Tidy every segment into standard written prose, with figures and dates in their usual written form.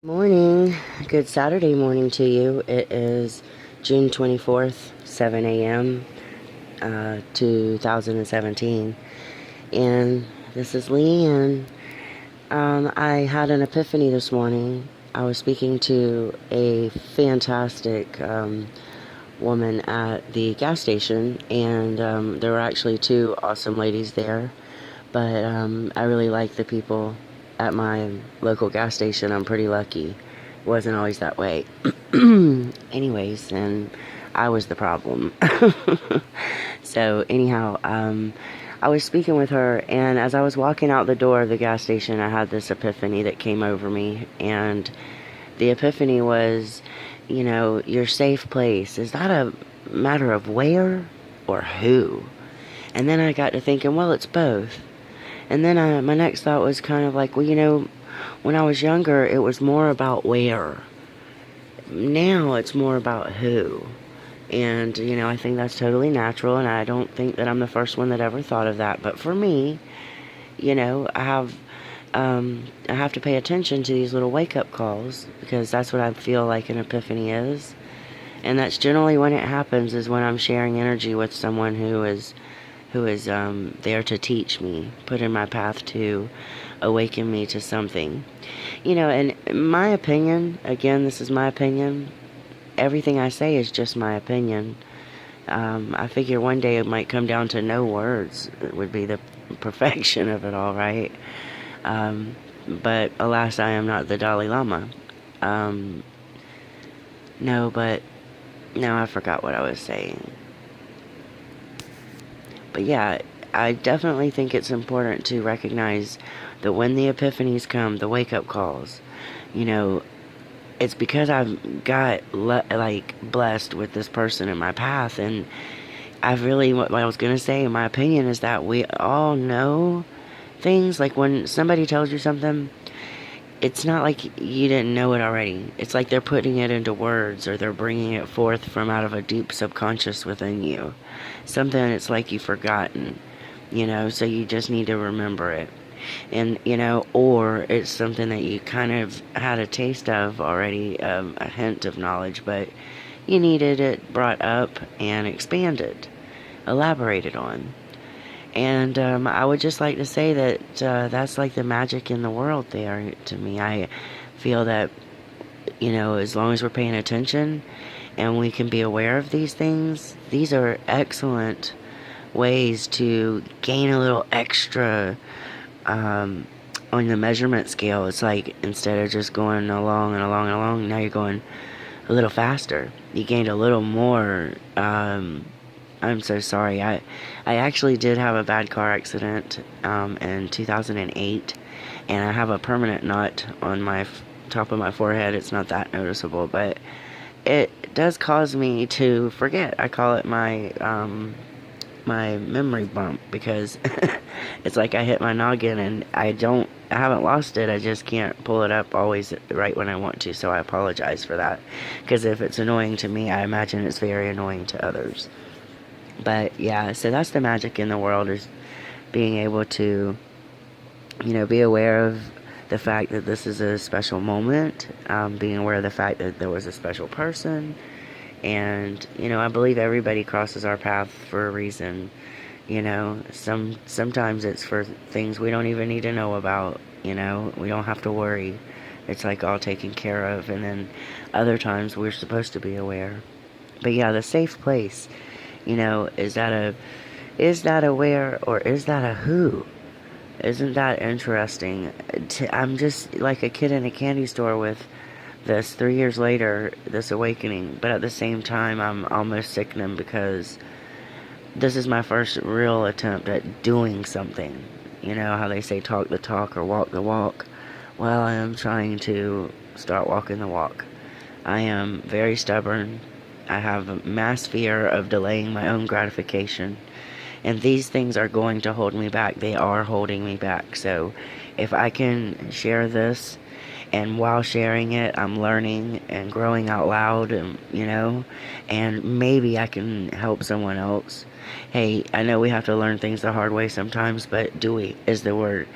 Morning. Good Saturday morning to you. It is June 24th, 7 a.m., 2017. And this is Leanne. I had an epiphany this morning. I was speaking to a fantastic woman at the gas station, and there were actually two awesome ladies there. But I really like the people at my local gas station. I'm pretty lucky. It wasn't always that way. Anyways, and I was the problem. So anyhow, I was speaking with her, and as I was walking out the door of the gas station, I had this epiphany that came over me. And the epiphany was, your safe place. Is that a matter of where or who? And then I got to thinking, well, it's both. And then my next thought was kind of like, well, when I was younger, it was more about where. Now it's more about who. And, I think that's totally natural, and I don't think that I'm the first one that ever thought of that. But for me, I have to pay attention to these little wake-up calls, because that's what I feel like an epiphany is. And that's generally when it happens, is when I'm sharing energy with someone who is there to teach me, put in my path to awaken me to something. And my opinion, again, this is my opinion. Everything I say is just my opinion. I figure one day it might come down to no words. It would be the perfection of it all, right? But alas, I am not the Dalai Lama. No, but now I forgot what I was saying. But yeah, I definitely think it's important to recognize that when the epiphanies come, the wake-up calls, it's because I've got blessed with this person in my path. And I've really, what I was going to say, in my opinion, is that we all know things. Like when somebody tells you something, it's not like you didn't know it already. It's like they're putting it into words, or they're bringing it forth from out of a deep subconscious within you. Something it's like you've forgotten, so you just need to remember it. And, or it's something that you kind of had a taste of already, a hint of knowledge, but you needed it brought up and expanded, elaborated on. And I would just like to say that that's like the magic in the world there to me. I feel that, as long as we're paying attention and we can be aware of these things, these are excellent ways to gain a little extra on the measurement scale. It's like instead of just going along and along and along, now you're going a little faster. You gained a little more. I'm so sorry. I actually did have a bad car accident in 2008, and I have a permanent knot on my top of my forehead. It's not that noticeable, but it does cause me to forget. I call it my memory bump, because it's like I hit my noggin and I haven't lost it. I just can't pull it up always right when I want to. So I apologize for that, because if it's annoying to me, I imagine it's very annoying to others. But yeah, so that's the magic in the world, is being able to, be aware of the fact that this is a special moment, being aware of the fact that there was a special person. And, I believe everybody crosses our path for a reason. Sometimes it's for things we don't even need to know about. We don't have to worry. It's like all taken care of. And then other times we're supposed to be aware. But yeah, the safe place, is that a where, or is that a who? Isn't that interesting? I'm just like a kid in a candy store with this 3 years later, this awakening. But at the same time, I'm almost sickening, because this is my first real attempt at doing something. How they say talk the talk or walk the walk. Well, I am trying to start walking the walk. I am very stubborn. I have a mass fear of delaying my own gratification. And these things are going to hold me back. They are holding me back. So if I can share this, and while sharing it, I'm learning and growing out loud, and and maybe I can help someone else. Hey, I know we have to learn things the hard way sometimes, but do we is the word.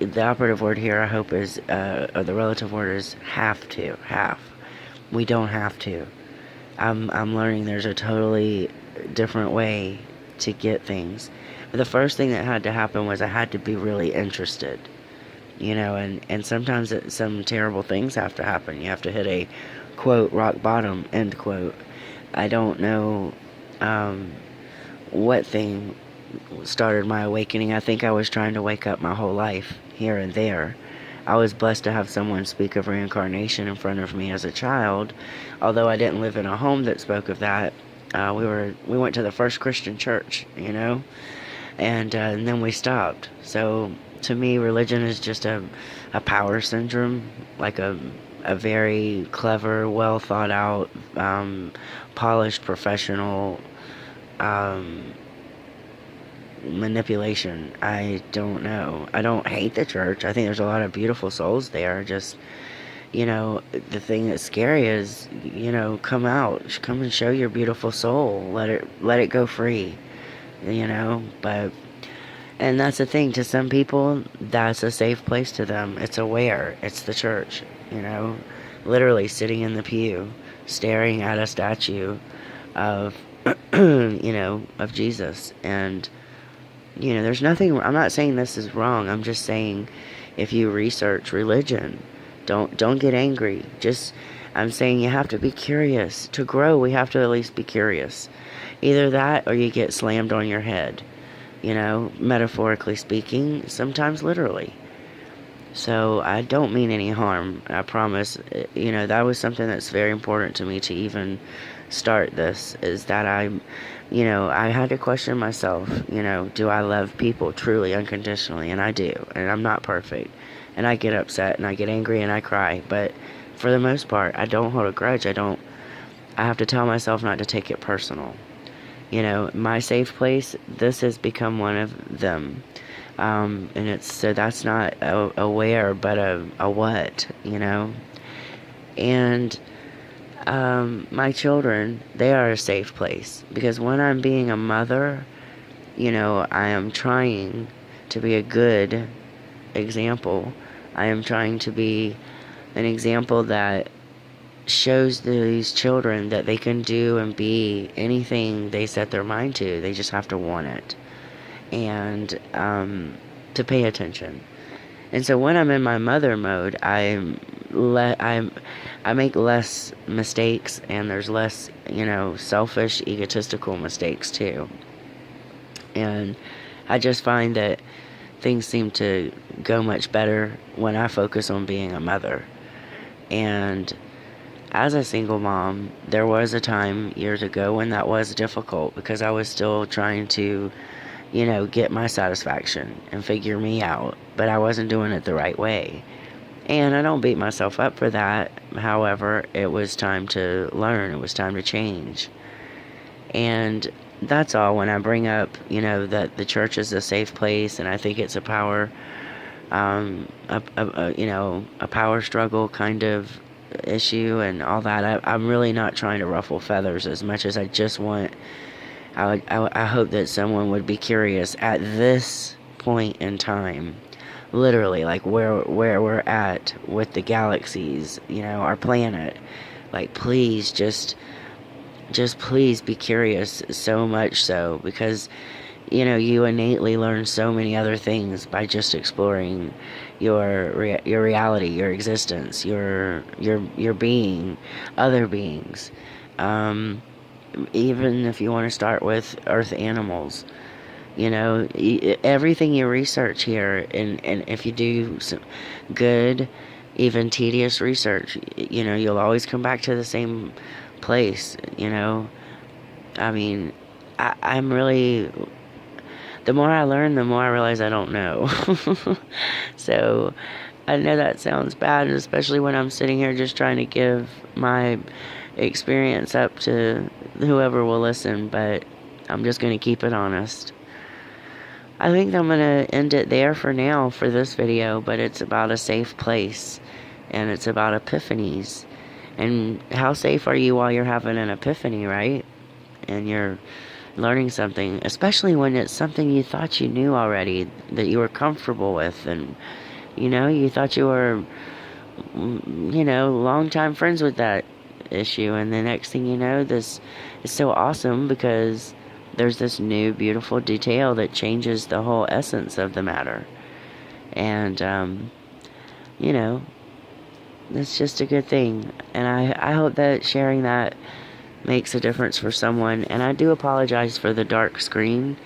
the operative word here, I hope, is, or the relative word is half. We don't have to. I'm learning there's a totally different way to get things. But the first thing that had to happen was I had to be really interested. And sometimes some terrible things have to happen. You have to hit a, quote, rock bottom, end quote. I don't know what thing started my awakening. I think I was trying to wake up my whole life, here and there. I was blessed to have someone speak of reincarnation in front of me as a child, although I didn't live in a home that spoke of that. We went to the first Christian church, and then we stopped. So to me, religion is just a power syndrome, like a very clever, well thought out, polished, professional manipulation. I don't know. I don't hate the church. I think there's a lot of beautiful souls there. Just, the thing that's scary is, come out, come and show your beautiful soul. Let it go free, but, and that's the thing, to some people, that's a safe place to them. It's aware. It's the church, literally sitting in the pew, staring at a statue of, of Jesus. And, there's nothing, I'm not saying this is wrong. I'm just saying, if you research religion, don't get angry. I'm saying you have to be curious. To grow, we have to at least be curious. Either that or you get slammed on your head, metaphorically speaking, sometimes literally. So I don't mean any harm, I promise. That was something that's very important to me to even start this, is that I had to question myself, do I love people truly, unconditionally? And I do, and I'm not perfect. And I get upset, and I get angry, and I cry. But for the most part, I don't hold a grudge. I have to tell myself not to take it personal. My safe place, this has become one of them. And so that's not a where, but a what, And my children, they are a safe place. Because when I'm being a mother, I am trying to be a good example. I am trying to be an example that shows these children that they can do and be anything they set their mind to. They just have to want it. And to pay attention. And so when I'm in my mother mode, I make less mistakes, and there's less, selfish, egotistical mistakes too. And I just find that things seem to go much better when I focus on being a mother. And as a single mom, there was a time years ago when that was difficult, because I was still trying to, get my satisfaction and figure me out, but I wasn't doing it the right way. And I don't beat myself up for that. However, it was time to learn. It was time to change. And that's all. When I bring up, that the church is a safe place, and I think it's a power, a power struggle kind of issue and all that, I'm really not trying to ruffle feathers as much as I just want, I hope that someone would be curious at this point in time, literally, like where we're at with the galaxies, our planet. Like, please, just please be curious, so much so, because you innately learn so many other things by just exploring your reality, your existence, your being, other beings. Even if you want to start with earth animals, everything you research here, and if you do some good, even tedious research, you'll always come back to the same place. I mean, I'm really, the more I learn, the more I realize I don't know. So I know that sounds bad, especially when I'm sitting here just trying to give my experience up to whoever will listen, but I'm just going to keep it honest. I think I'm going to end it there for now for this video, but it's about a safe place, and it's about epiphanies. And how safe are you while you're having an epiphany, right? And you're learning something, especially when it's something you thought you knew already, that you were comfortable with, and You know, you thought you were, longtime friends with that issue, and the next thing you know, this is so awesome because there's this new beautiful detail that changes the whole essence of the matter. And, you know, it's just a good thing. And I hope that sharing that makes a difference for someone. And I do apologize for the dark screen.